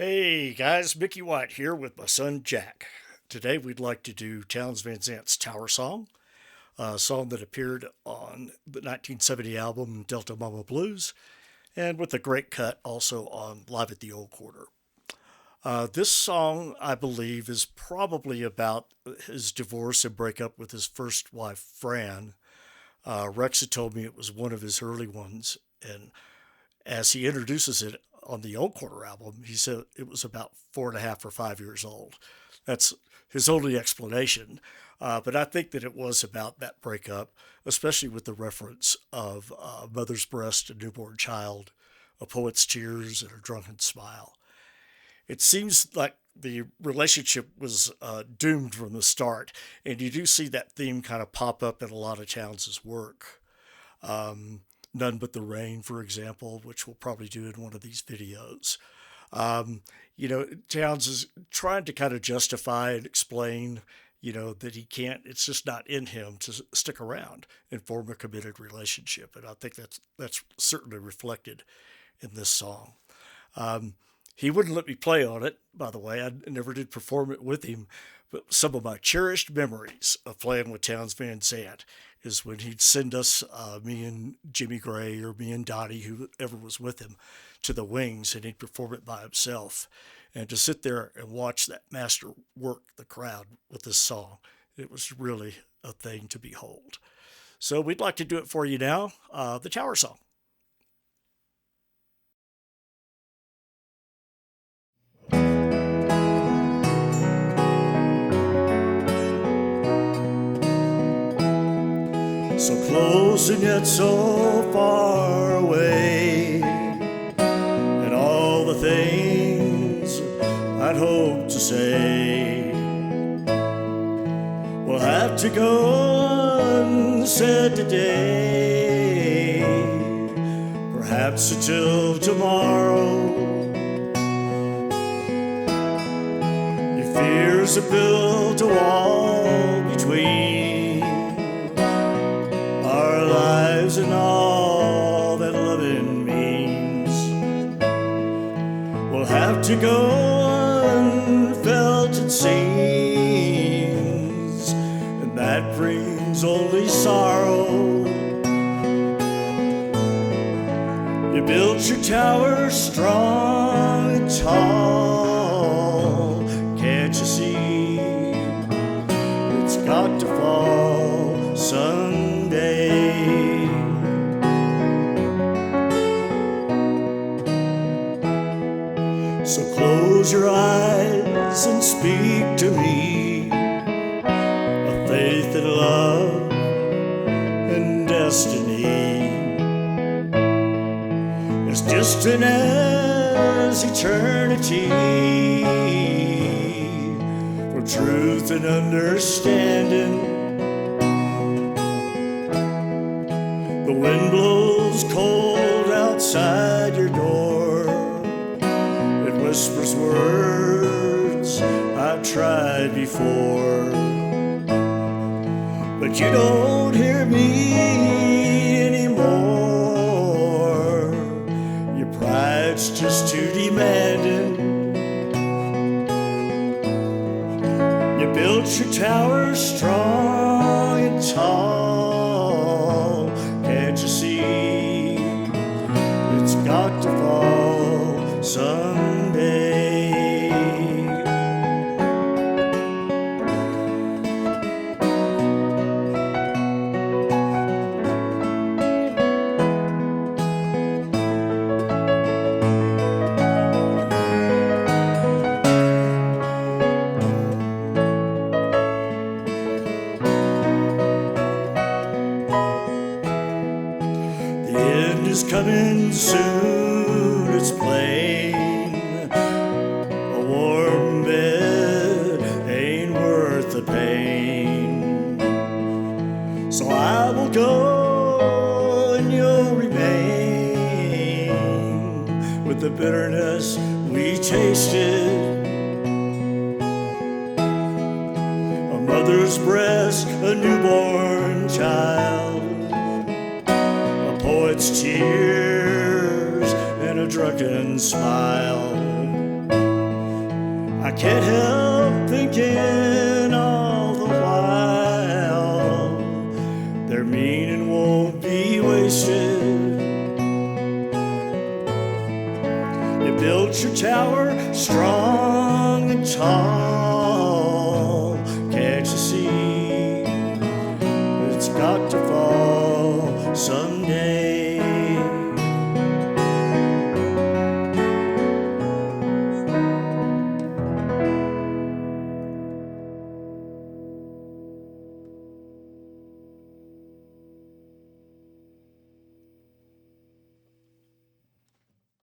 Hey guys, Mickey White here with my son Jack. Today we'd like to do Townes Van Zant's Tower Song, a song that appeared on the 1970 album Delta Mama Blues, and with a great cut also on Live at the Old Quarter. This song, I believe, is probably about his divorce and breakup with his first wife, Fran. Rex had told me it was one of his early ones, and as he introduces it on the Old Quarter album, he said it was about 4.5 or 5 years old. That's his only explanation. But I think that it was about that breakup, especially with the reference of a mother's breast, a newborn child, a poet's tears, and a drunken smile. It seems like the relationship was doomed from the start, and you do see that theme kind of pop up in a lot of Towns' work. None But the Rain, for example, which we'll probably do in one of these videos. Um, Towns is trying to kind of justify and explain, that he can't, it's just not in him to stick around and form a committed relationship. And I think that's certainly reflected in this song. Um, he wouldn't let me play on it, by the way. I never did perform it with him. But some of my cherished memories of playing with Townes Van Zandt is when he'd send us, me and Jimmy Gray or me and Dottie, whoever was with him, to the wings, and he'd perform it by himself. And to sit there and watch that master work the crowd with this song, it was really a thing to behold. So we'd like to do it for you now, the Tower Song. So close and yet so far away, and all the things I'd hoped to say will have to go unsaid today, perhaps until tomorrow. Your fears have built a wall between our lives and all that loving means will have to go unfelt, it seems, and that brings only sorrow. You built your tower strong and tall, can't you see it's got to fall someday? So close your eyes and speak to me of faith and love and destiny, as distant as eternity, for truth and understanding. The wind blows cold outside your door. It whispers words I've tried before, but you don't hear me anymore. Your pride's just too demanding. You built your tower strong and tall, can't you see it's got to fall someday? The end is coming soon, it's plain. A warm bed ain't worth the pain. So I will go and you'll remain with the bitterness we tasted. A mother's breast, a newborn child, poet's tears and a drunken smile. Can't help thinking all the while their meaning won't be wasted. You built your tower strong and tall,